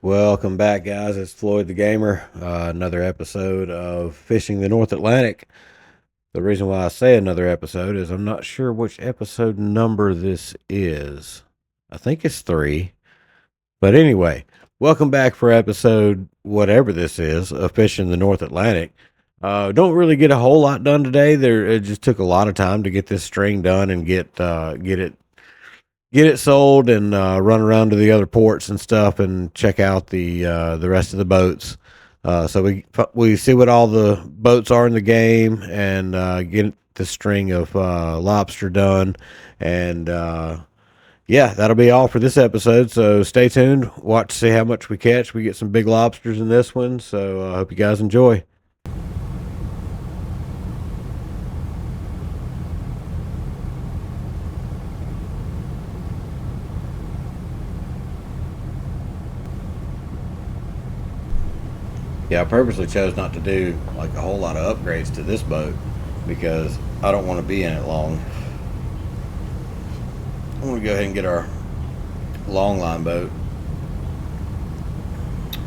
Welcome back, guys. It's Floyd the Gamer. Another episode of Fishing the North Atlantic. The reason why I say another episode is I'm not sure which episode number this is. I think it's 3. But anyway, welcome back for episode whatever this is of Fishing the North Atlantic. Don't really get a whole lot done today. It just took a lot of time to get this string done and get it sold and run around to the other ports and stuff and check out the rest of the boats. So we see what all the boats are in the game and get the string of lobster done. And yeah, that'll be all for this episode. So stay tuned. Watch to see how much we catch. We get some big lobsters in this one. So I hope you guys enjoy. Yeah, I purposely chose not to do like a whole lot of upgrades to this boat because I don't want to be in it long. I'm going to go ahead and get our long line boat,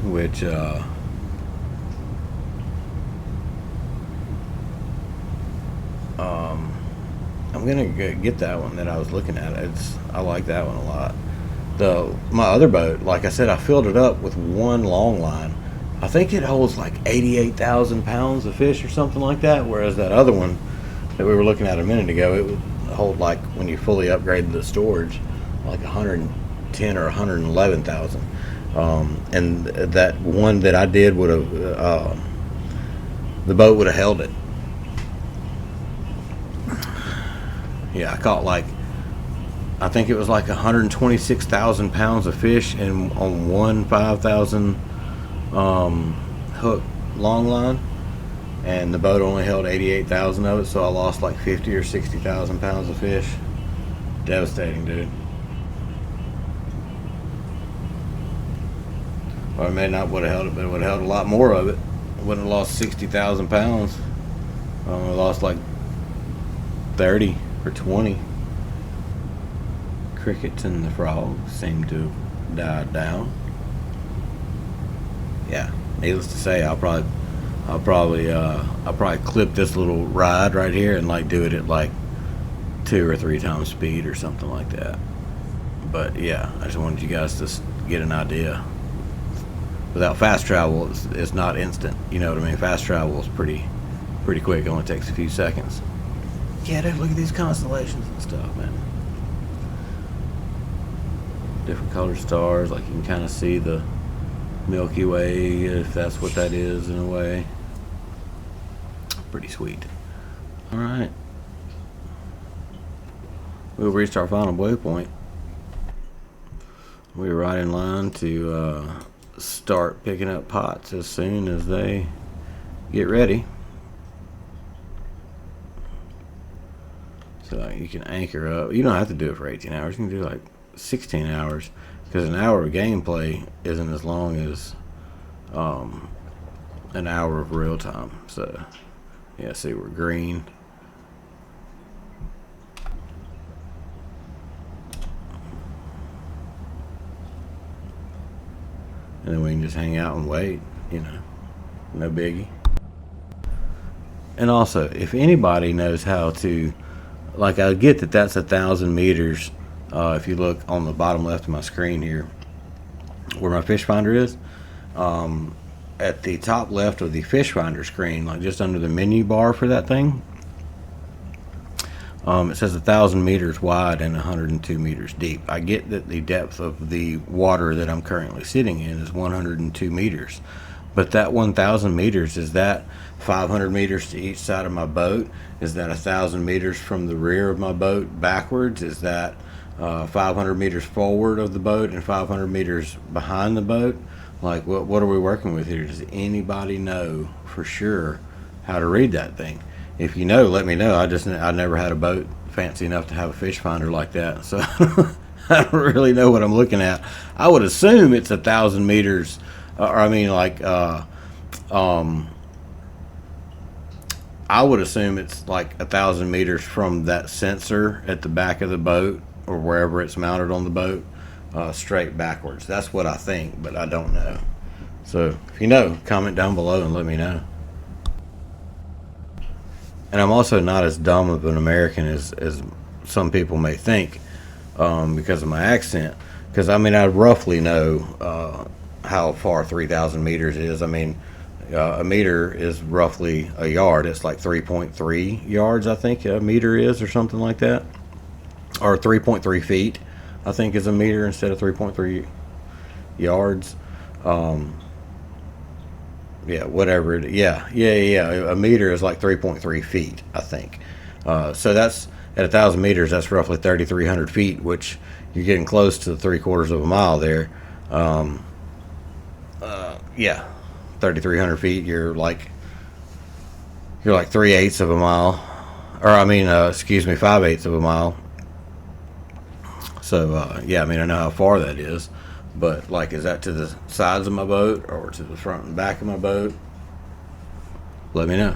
which I'm gonna get that one that I was looking at. I like that one a lot. My other boat, like I said, I filled it up with one long line. I think it holds like 88,000 pounds of fish or something like that. Whereas that other one that we were looking at a minute ago, it would hold, like, when you fully upgraded the storage, like 110 or 111,000. And that one that I did would have the boat would have held it. Yeah, I caught like, I think it was like 126,000 pounds of fish in on one 5,000 hook long line, and the boat only held 88,000 of it, so I lost like 50 or 60,000 pounds of fish. Devastating, dude. Or I may not would have held it, but it would have held a lot more of it. I wouldn't have lost 60,000 pounds. I only lost like 30 or 20. Crickets and the frogs seem to have died down. Yeah, needless to say, I'll probably clip this little ride right here and like do it at like 2 or 3 times speed or something like that. But yeah, I just wanted you guys to get an idea. Without fast travel, it's not instant. You know what I mean? Fast travel is pretty quick. It only takes a few seconds. Yeah, dude, look at these constellations and stuff, man. Different colored stars, like you can kind of see the Milky Way, if that's what that is in a way. Pretty sweet. Alright. We've reached our final waypoint. We're right in line to start picking up pots as soon as they get ready. So you can anchor up. You don't have to do it for 18 hours. You can do like 16 hours because an hour of gameplay isn't as long as an hour of real time. So yeah, see, we're green. And then we can just hang out and wait, you know, no biggie. And also, if anybody knows how to, like, I get that that's 1,000 meters. If you look on the bottom left of my screen here, where my fish finder is, at the top left of the fish finder screen, like just under the menu bar for that thing, it says 1,000 meters wide and 102 meters deep. I get that the depth of the water that I'm currently sitting in is 102 meters, but that 1,000 meters, is that 500 meters to each side of my boat? Is that 1,000 meters from the rear of my boat backwards? Is that 500 meters forward of the boat and 500 meters behind the boat? Like, what are we working with here? Does anybody know for sure how to read that thing? If you know, let me know. I never had a boat fancy enough to have a fish finder like that, so I don't really know what I'm looking at. I would assume it's 1,000 meters, or I mean, like, I would assume it's like 1,000 meters from that sensor at the back of the boat or wherever it's mounted on the boat straight backwards. That's what I think, but I don't know. So if you know, comment down below and let me know. And I'm also not as dumb of an American as some people may think, because of my accent. Because I mean, I roughly know how far 3,000 meters is. I mean, a meter is roughly a yard. It's like 3.3 yards, I think a meter is, or something like that, or 3.3 feet, I think, is a meter instead of 3.3 yards. Yeah, whatever. Yeah. A meter is like 3.3 feet, I think. So that's at 1,000 meters. That's roughly 3,300 feet, which you're getting close to 3/4 of a mile there. Yeah, 3,300 feet. You're like 3/8 of a mile, or I mean, excuse me, 5/8 of a mile. So yeah, I mean, I know how far that is. But, like, is that to the sides of my boat or to the front and back of my boat? Let me know.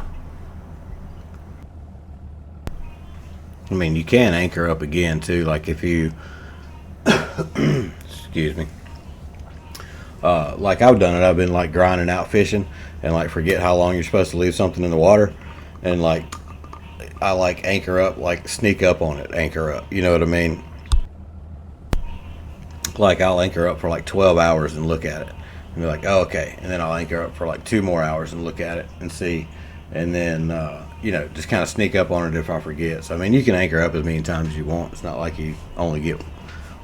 I mean, you can anchor up again, too. Like, if you... excuse me. Like, I've done it. I've been, like, grinding out fishing and, like, forget how long you're supposed to leave something in the water. And, like, I, like, anchor up, like, sneak up on it, anchor up. You know what I mean? Like, I'll anchor up for like 12 hours and look at it and be like, oh, okay, and then I'll anchor up for like 2 more hours and look at it and see, and then you know, just kind of sneak up on it if I forget. So I mean, you can anchor up as many times as you want. It's not like you only get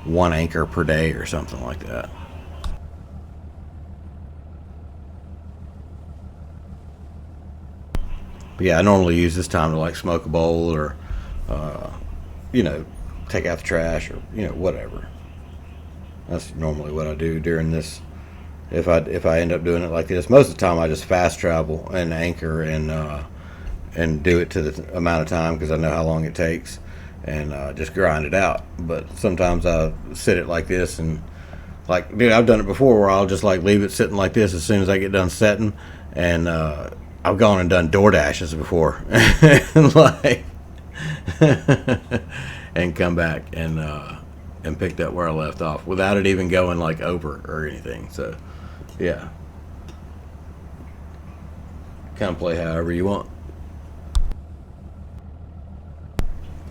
1 anchor per day or something like that. But yeah, I normally use this time to like smoke a bowl or you know, take out the trash, or you know, whatever. That's normally what I do during this. If I end up doing it like this, most of the time I just fast travel and anchor and do it to the amount of time, because I know how long it takes, and just grind it out. But sometimes I sit it like this, and like, dude, I've done it before where I'll just like leave it sitting like this as soon as I get done setting, and I've gone and done door dashes before, and like and come back and picked up where I left off without it even going like over or anything. So yeah, kind of play however you want.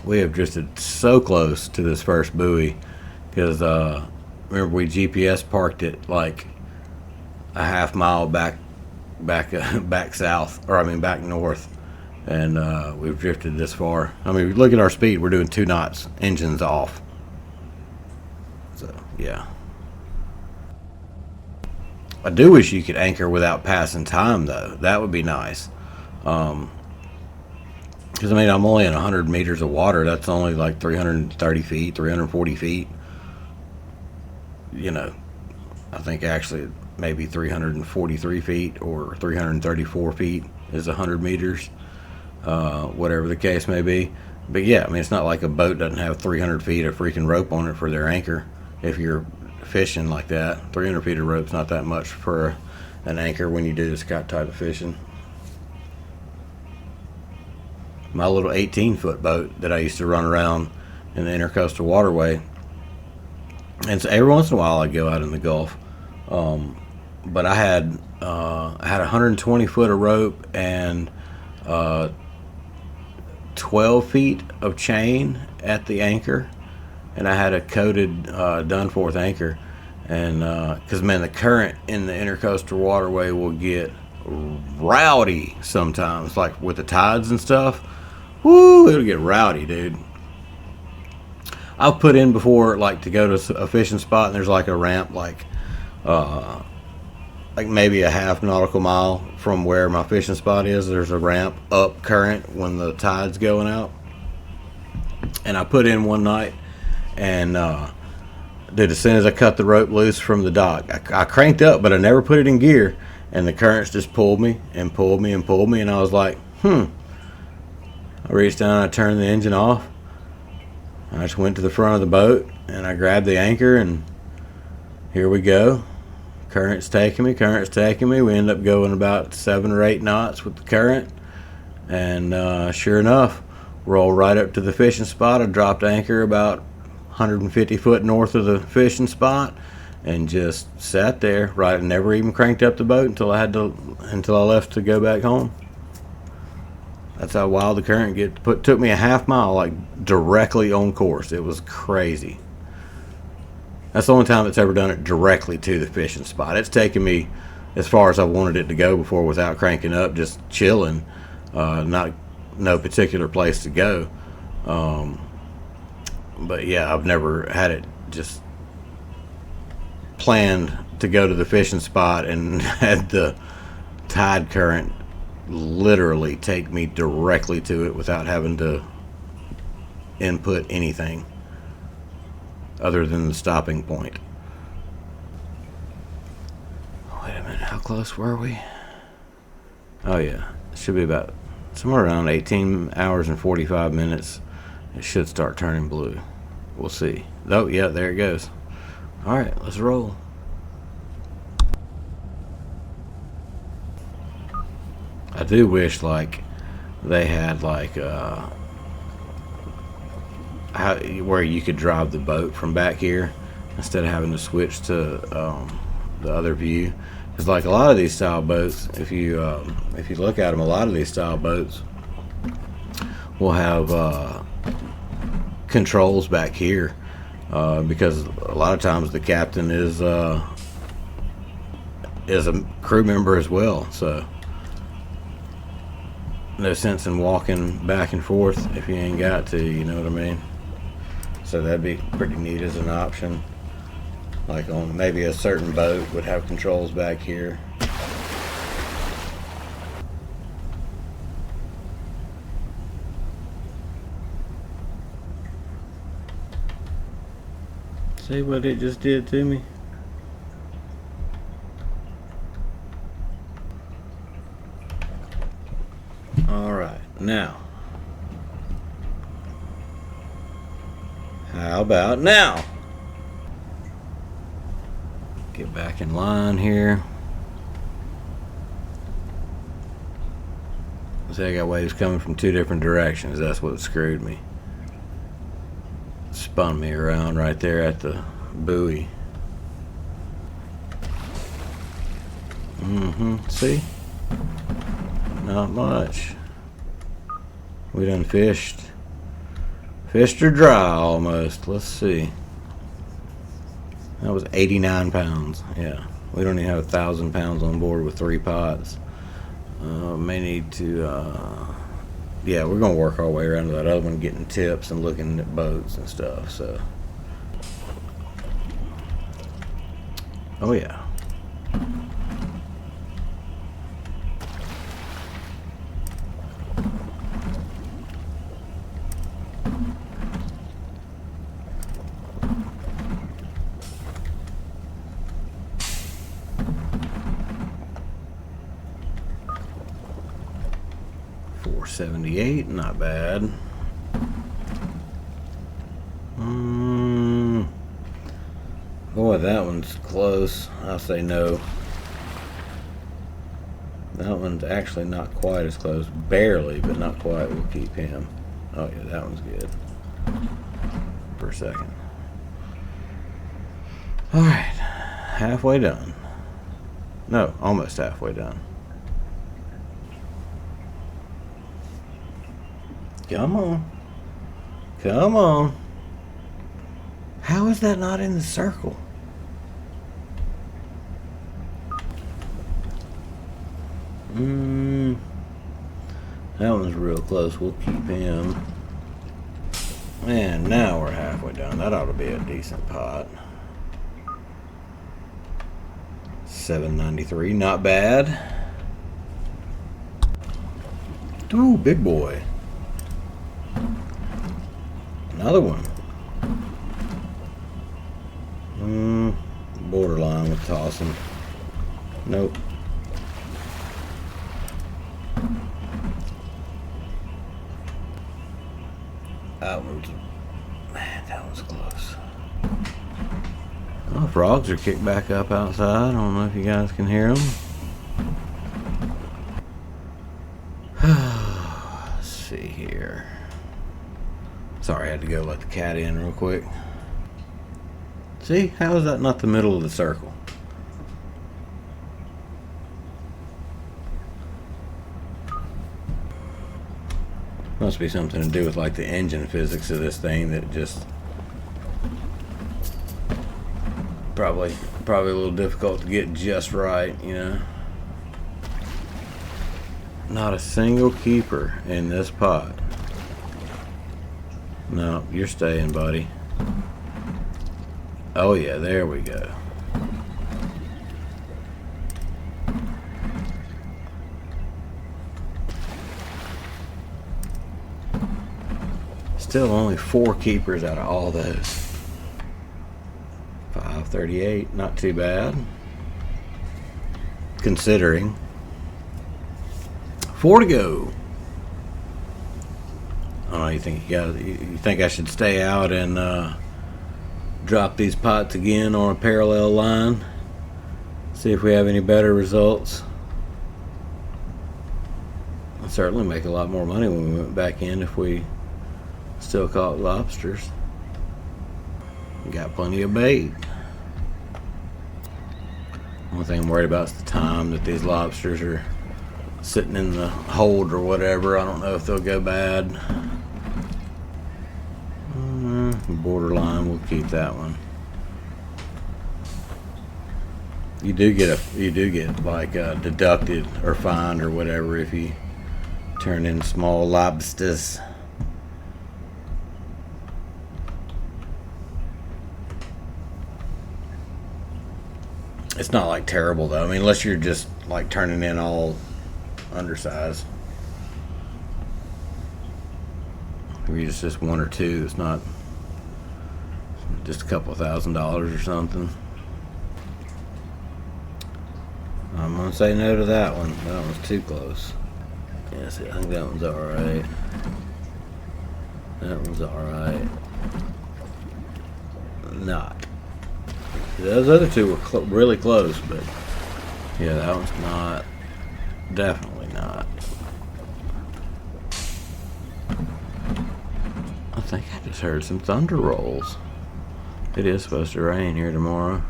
We have drifted so close to this first buoy because remember, we GPS parked it like a half mile back south, or I mean back north, and we've drifted this far. I mean, look at our speed. We're doing 2 knots, engines off. So yeah, I do wish you could anchor without passing time, though. That would be nice. Because I mean, I'm only in 100 meters of water. That's only like 330 feet, 340 feet. You know, I think actually maybe 343 feet or 334 feet is 100 meters, whatever the case may be. But yeah, I mean, it's not like a boat doesn't have 300 feet of freaking rope on it for their anchor. If you're fishing like that, 300 feet of rope's not that much for an anchor when you do this type of fishing. My little 18-foot boat that I used to run around in the intercoastal waterway, and so every once in a while I'd go out in the Gulf, but I had 120 foot of rope and 12 feet of chain at the anchor, and I had a coated Dunforth anchor, and because man, the current in the intercoastal waterway will get rowdy sometimes, like with the tides and stuff. Woo, it'll get rowdy, dude. I've put in before, like, to go to a fishing spot, and there's like a ramp, like maybe a half nautical mile from where my fishing spot is. There's a ramp up current when the tide's going out, and I put in one night, and dude, as soon as I cut the rope loose from the dock, I cranked up, but I never put it in gear, and the currents just pulled me and pulled me and pulled me, and I was like, I reached down and I turned the engine off. I just went to the front of the boat and I grabbed the anchor, and here we go. Current's taking me. We end up going about 7 or 8 knots with the current, and sure enough, roll right up to the fishing spot. I dropped anchor about 150 foot north of the fishing spot, and just sat there. Right, never even cranked up the boat until I left to go back home. That's how wild the current took me a half mile, like directly on course. It was crazy. That's the only time it's ever done it directly to the fishing spot. It's taken me as far as I wanted it to go before without cranking up, just chilling, not no particular place to go. But yeah, I've never had it just planned to go to the fishing spot and had the tide current literally take me directly to it without having to input anything other than the stopping point. Wait a minute, how close were we? Oh yeah, it should be about somewhere around 18 hours and 45 minutes. It should start turning blue. We'll see. Oh yeah, there it goes. All right, let's roll. I do wish like they had like where you could drive the boat from back here instead of having to switch to the other view. Because like a lot of these style boats, if you look at them, a lot of these style boats will have controls back here, because a lot of times the captain is a crew member as well. So no sense in walking back and forth if you ain't got to, you know what I mean? So that'd be pretty neat as an option. Like on maybe a certain boat would have controls back here. See what it just did to me? Alright, now. How about now? Get back in line here. See, I got waves coming from two different directions. That's what screwed me. Spun me around right there at the buoy. See? Not much. We done fished her dry almost. Let's see. That was 89 pounds. Yeah. We don't even have 1,000 pounds on board with 3 pots. May need to, yeah, we're going to work our way around to that other one, getting tips and looking at boats and stuff, so. Oh, yeah. $4.78, not bad. Boy, that one's close. I'll say no. That one's actually not quite as close. Barely, but not quite. We'll keep him. Oh yeah, that one's good. For a second. Alright. Halfway done. No, almost halfway done. Come on. Come on. How is that not in the circle? That one's real close. We'll keep him. And now we're halfway done. That ought to be a decent pot. $7.93, not bad. Ooh, big boy. Another one. Borderline with tossing. Nope. That was close. Oh, frogs are kicked back up outside. I don't know if you guys can hear them. Let's see here. Sorry, I had to go let the cat in real quick. See, how is that not the middle of the circle? Must be something to do with like the engine physics of this thing that just probably a little difficult to get just right, you know. Not a single keeper in this pot. No, you're staying, buddy. Oh yeah, there we go. Still only 4 keepers out of all those. 538, not too bad. Considering. 4 to go. Oh, you think I should stay out and drop these pots again on a parallel line? See if we have any better results. I'll certainly make a lot more money when we went back in if we still caught lobsters. Got plenty of bait. One thing I'm worried about is the time that these lobsters are sitting in the hold or whatever. I don't know if they'll go bad. Borderline, we'll keep that one. You do get like deducted or fined or whatever if you turn in small lobsters. It's not like terrible though. I mean, unless you're just like turning in all undersized. Maybe it's just 1 or 2. It's not just a couple $1,000s or something. I'm gonna say no to that one. That one's too close. Yes, I think that one's alright. That one's alright. Not. Those other 2 were really close, but yeah, that one's not. Definitely not. I think I just heard some thunder rolls. It is supposed to rain here tomorrow.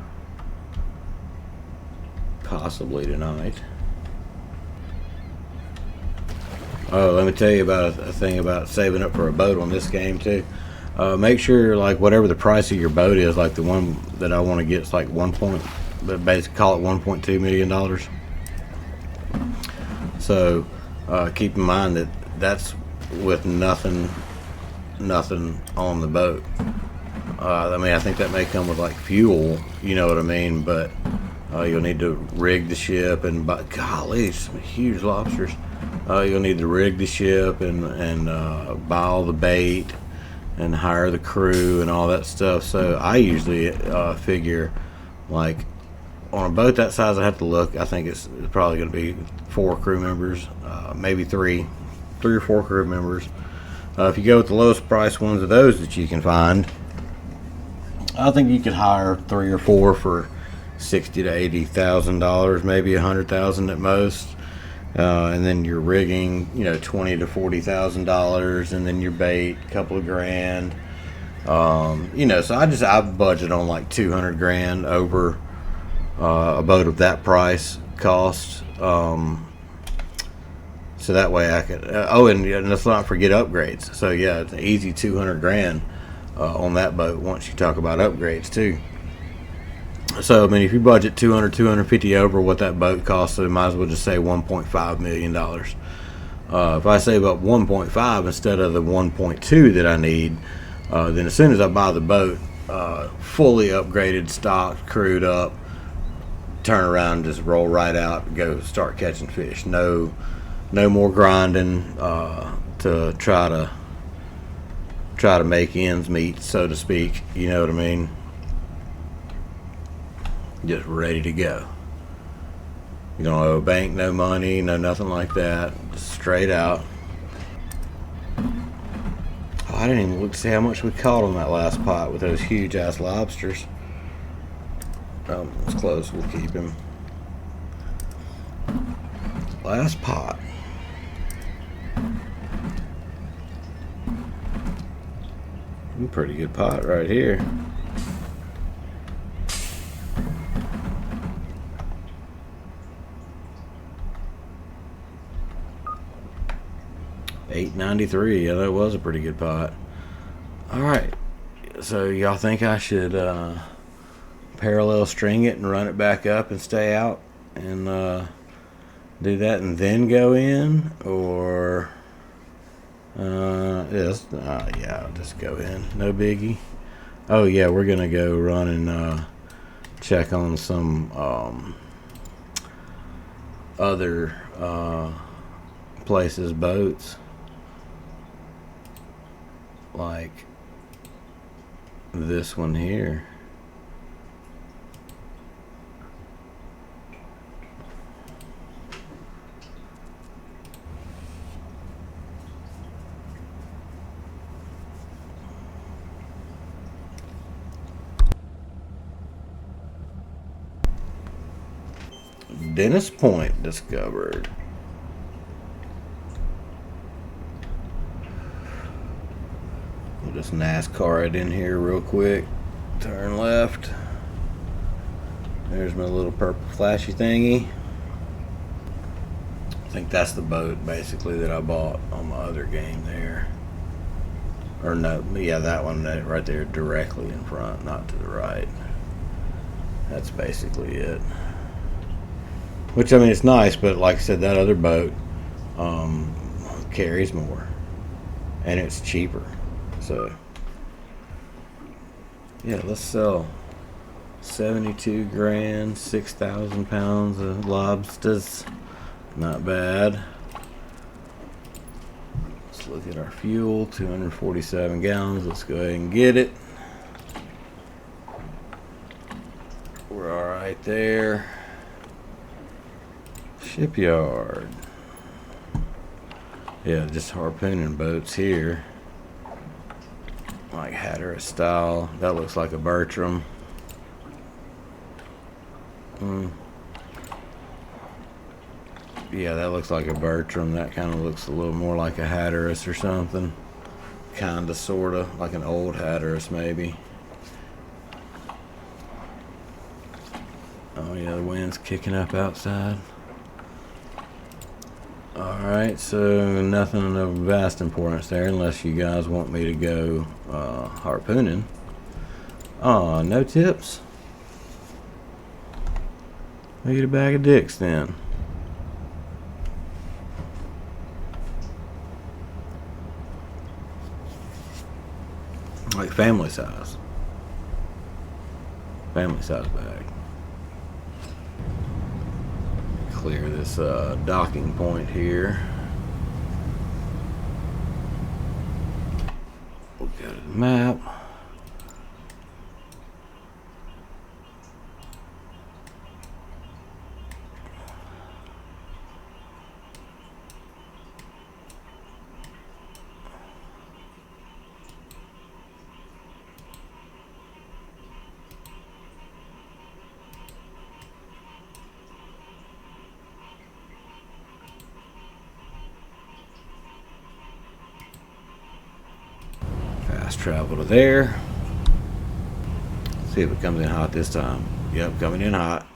Possibly tonight. Oh, let me tell you about a thing about saving up for a boat on this game too. Make sure, like, whatever the price of your boat is, like the one that I want to get is like basically call it $1.2 million. So keep in mind that that's with nothing on the boat. I mean, I think that may come with like fuel, you know what I mean, but you'll need to rig the ship and golly, some huge lobsters. You'll need to rig the ship and buy all the bait and hire the crew and all that stuff. So I usually figure, like, on a boat that size, I have to look. I think it's probably going to be 4 crew members, maybe 3 or 4 crew members. If you go with the lowest price ones of those that you can find, I think you could hire 3 or 4 for $60,000 to $80,000, maybe $100,000 at most. And then your rigging, you know, $20,000 to $40,000, and then your bait, a couple of grand. You know, so I budget on like 200 grand over a boat of that price cost. So that way I could. And let's not forget upgrades. So yeah, it's an easy 200 grand on that boat once you talk about upgrades too. So I mean, if you budget 250 over what that boat costs, so you might as well just say $1.5 million. If I say about 1.5 instead of the 1.2 that I need, then as soon as I buy the boat, fully upgraded, stocked, crewed up, turn around, just roll right out, go start catching fish. No more grinding to try to make ends meet, so to speak. You know what I mean? Just ready to go. You don't owe a bank no money, no nothing like that. Just straight out. Oh, I didn't even look to see how much we caught on that last pot with those huge ass lobsters. Oh, it's close. We'll keep him. Last pot. Pretty good pot right here. $8.93. Yeah, that was a pretty good pot. All right. So y'all think I should parallel string it and run it back up and stay out and do that and then go in, or yeah, I'll just go in. No biggie. Oh yeah, we're gonna go run and check on some other places' boats, like this one here. Dennis Point discovered. We'll just NASCAR it in here real quick. Turn left. There's my little purple flashy thingy. I think that's the boat basically that I bought on my other game there. Or no, yeah, that one right there directly in front, not to the right. That's basically it. Which, I mean, it's nice, but like I said, that other boat carries more. And it's cheaper. So, yeah, let's sell 72 grand, 6,000 pounds of lobsters. Not bad. Let's look at our fuel, 247 gallons. Let's go ahead and get it. We're all right there. Shipyard. Yeah, just harpooning boats here. Like Hatteras style. That looks like a Bertram. Yeah, that looks like a Bertram. That kind of looks a little more like a Hatteras or something. Kinda, sorta, like an old Hatteras maybe. Oh yeah, the wind's kicking up outside. Alright, so nothing of vast importance there unless you guys want me to go harpooning. Aw, no tips? I'll get a bag of dicks then. Like family size. Family size bag. Clear this docking point here. We'll go to the map. Travel to there. See if it comes in hot this time. Yep, coming in hot.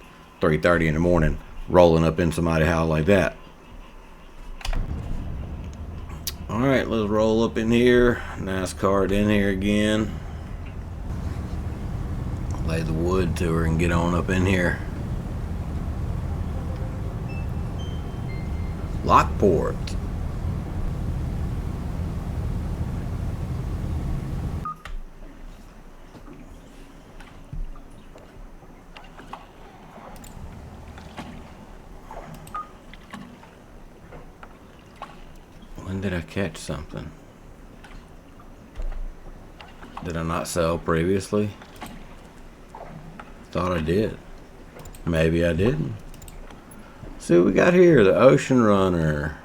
3:30 in the morning. Rolling up in somebody's house like that. Alright, let's roll up in here. NASCAR in here again. Lay the wood to her and get on up in here. Lockport. When did I catch something? Did I not sell previously? Thought I did. Maybe I didn't. See what we got here. The Ocean Runner.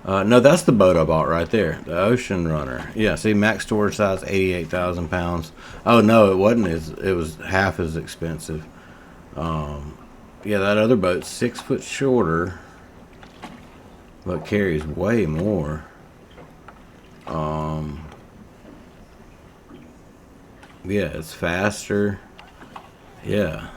No, that's the boat I bought right there. The Ocean Runner. Yeah, see, max storage size 88,000 pounds. Oh no, it wasn't. It was half as expensive. Yeah, that other boat's 6 foot shorter, but carries way more. Yeah, it's faster. Yeah.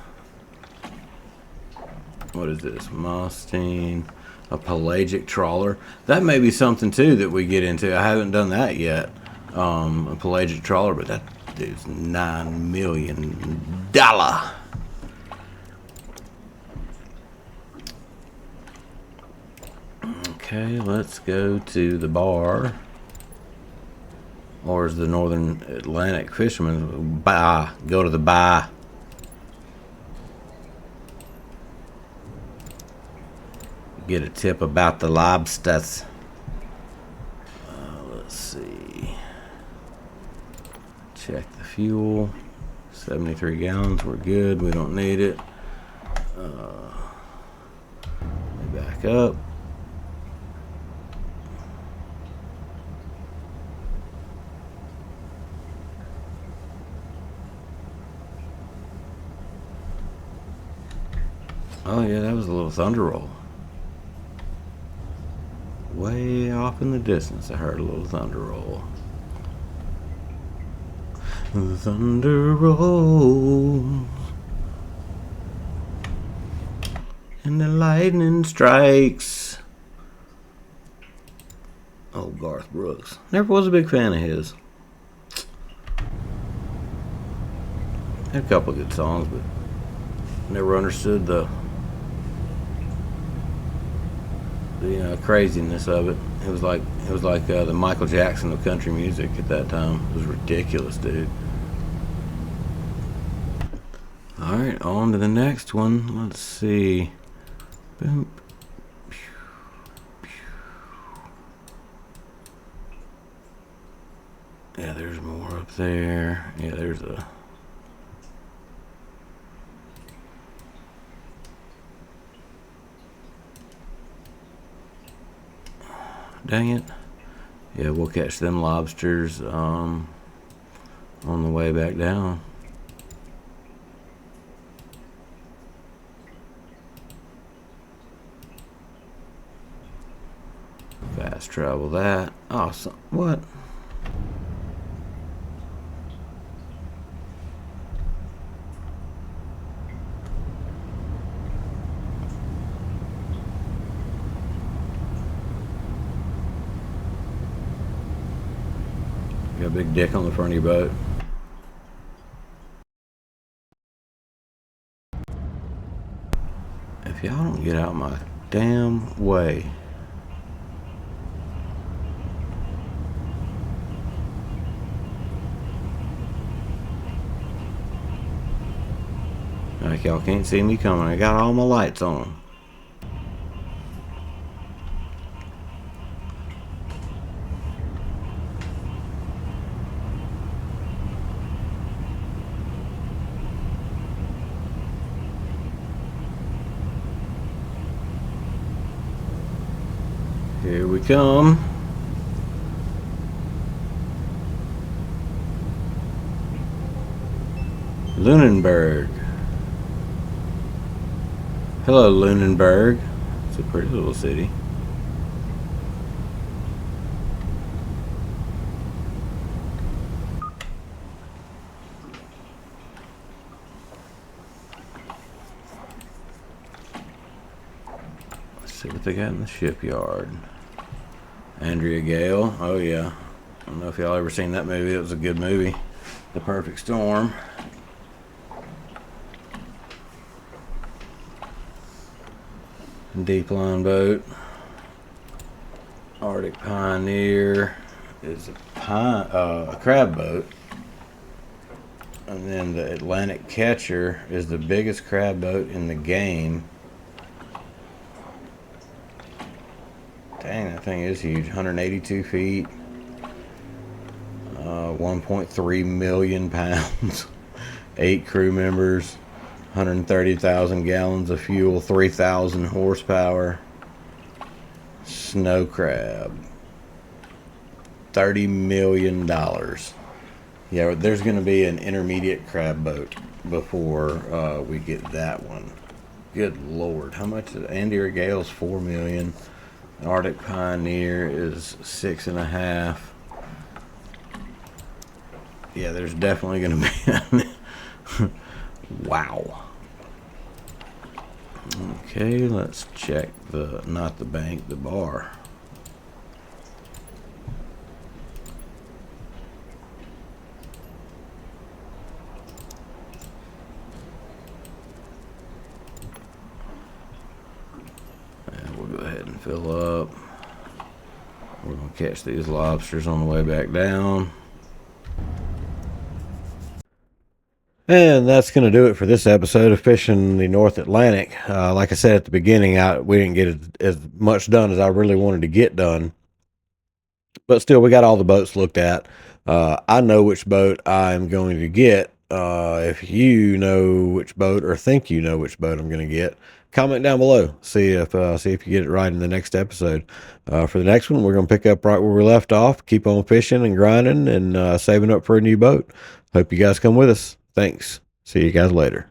What is this? Mustang. A pelagic trawler. That may be something too that we get into. I haven't done that yet. A pelagic trawler, but that dude's $9 million. Okay, let's go to the bar. Or as the Northern Atlantic fishermen, bar. Go to the bar. Get a tip about the lobsters. Let's see. Check the fuel. 73 gallons. We're good. We don't need it. Back up. Oh yeah, that was a little thunder roll. Way off in the distance, I heard a little thunder roll. The thunder rolls, and the lightning strikes. Oh, Garth Brooks. Never was a big fan of his. Had a couple of good songs, but never understood the craziness of it. It was like the Michael Jackson of country music at that time. It was ridiculous, dude. All right, on to the next one. Let's see. Boom. Yeah, there's more up there. Yeah, there's a. Dang it. Yeah, we'll catch them lobsters on the way back down. Fast travel that. Awesome. What? Got a big dick on the front of your boat. If y'all don't get out my damn way. Like y'all can't see me coming. I got all my lights on. Here we come. Lunenburg. Hello, Lunenburg. It's a pretty little city. Let's see what they got in the shipyard. Andrea Gale. Oh yeah. I don't know if y'all ever seen that movie. It was a good movie. The Perfect Storm. Deep line boat. Arctic Pioneer is a crab boat, and then the Atlantic Catcher is the biggest crab boat in the game. Dang, that thing is huge. 182 feet, 1.3 million pounds, 8 crew members, 130,000 gallons of fuel, 3,000 horsepower. Snow crab. $30 million. Yeah, there's going to be an intermediate crab boat before we get that one. Good Lord. How much is Andy Regale's $4 million. Arctic Pioneer is 6.5. Yeah, there's definitely going to be. Wow. Okay, let's check not the bank, the bar. And we'll go ahead and fill up. We're going to catch these lobsters on the way back down. And that's going to do it for this episode of Fishing the North Atlantic. Like I said at the beginning, we didn't get as much done as I really wanted to get done. But still, we got all the boats looked at. I know which boat I'm going to get. If you know which boat or think you know which boat I'm going to get, comment down below. See if you get it right in the next episode. For the next one, we're going to pick up right where we left off. Keep on fishing and grinding and saving up for a new boat. Hope you guys come with us. Thanks. See you guys later.